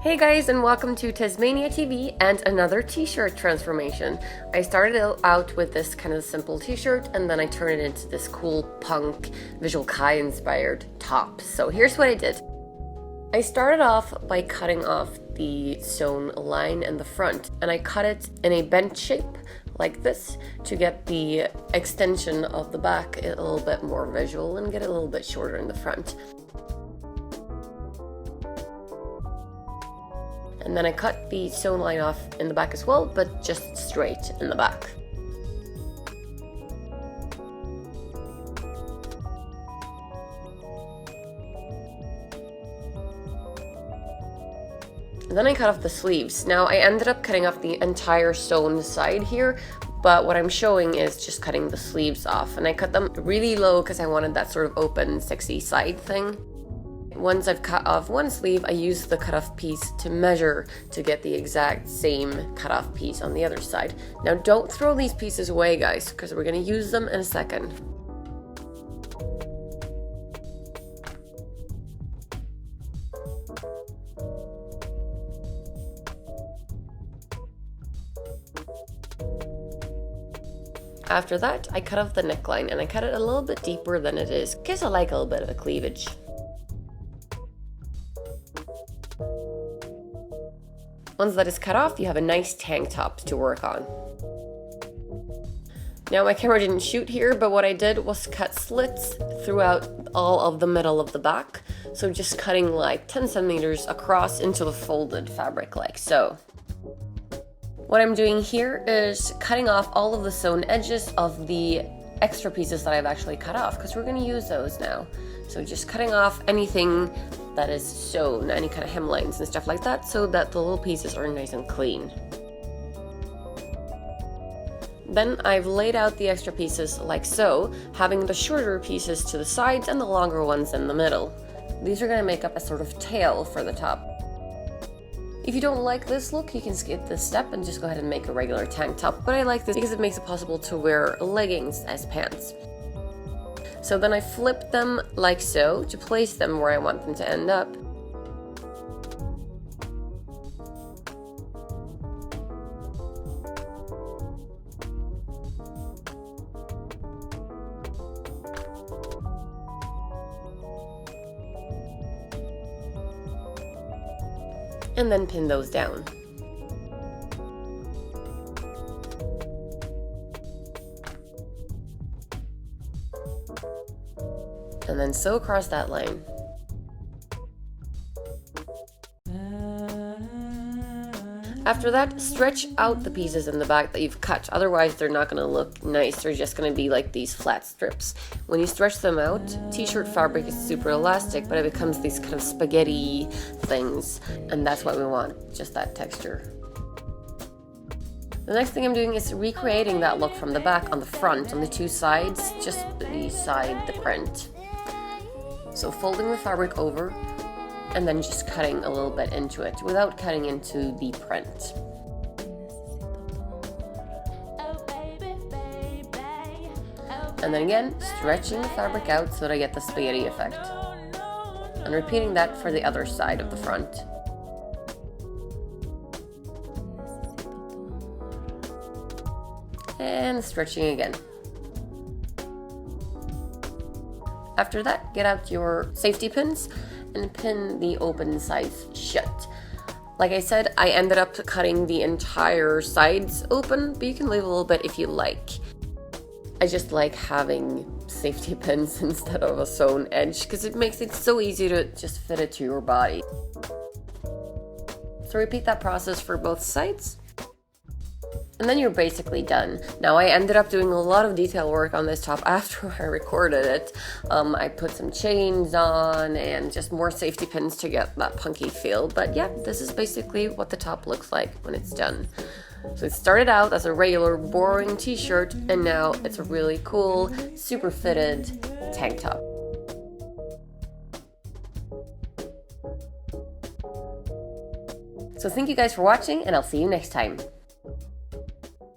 Hey guys, and welcome to Tasmania TV and another t-shirt transformation. I started out with this kind of simple t-shirt and then I turned it into this cool punk Visual Kai inspired top. So here's what I did. I started off by cutting off the sewn line in the front, and I cut it in a bent shape like this to get the extension of the back a little bit more visual and get it a little bit shorter in the front. And then I cut the sewn line off in the back as well, but just straight in the back. And then I cut off the sleeves. Now I ended up cutting off the entire sewn side here, but what I'm showing is just cutting the sleeves off. And I cut them really low because I wanted that sort of open, sexy side thing. Once I've cut off one sleeve, I use the cut-off piece to measure to get the exact same cut-off piece on the other side. Now don't throw these pieces away, guys, because we're going to use them in a second. After that, I cut off the neckline, and I cut it a little bit deeper than it is, because I like a little bit of a cleavage. Once that is cut off, you have a nice tank top to work on. Now my camera didn't shoot here, but what I did was cut slits throughout all of the middle of the back. So just cutting like 10 centimeters across into the folded fabric like so. What I'm doing here is cutting off all of the sewn edges of the extra pieces that I've actually cut off, because we're going to use those now. So just cutting off anything that is sewn, any kind of hemlines and stuff like that, so that the little pieces are nice and clean. Then I've laid out the extra pieces like so, having the shorter pieces to the sides and the longer ones in the middle. These are going to make up a sort of tail for the top. If you don't like this look, you can skip this step and just go ahead and make a regular tank top, but I like this because it makes it possible to wear leggings as pants. So then I flip them like so to place them where I want them to end up. And then pin those down. And then sew across that line. After that, stretch out the pieces in the back that you've cut, otherwise they're not going to look nice, they're just going to be like these flat strips. When you stretch them out, t-shirt fabric is super elastic, but it becomes these kind of spaghetti things, and that's what we want, just that texture. The next thing I'm doing is recreating that look from the back on the front, on the two sides, just beside the print. So folding the fabric over, and then just cutting a little bit into it without cutting into the print. And then again, stretching the fabric out so that I get the spaghetti effect. And repeating that for the other side of the front. And stretching again. After that, get out your safety pins and pin the open sides shut. Like I said, I ended up cutting the entire sides open, but you can leave a little bit if you like. I just like having safety pins instead of a sewn edge because it makes it so easy to just fit it to your body. So repeat that process for both sides. And then you're basically done. Now I ended up doing a lot of detail work on this top after I recorded it. I put some chains on and just more safety pins to get that punky feel. But yeah, this is basically what the top looks like when it's done. So it started out as a regular boring t-shirt, and now it's a really cool, super fitted tank top. So thank you guys for watching, and I'll see you next time.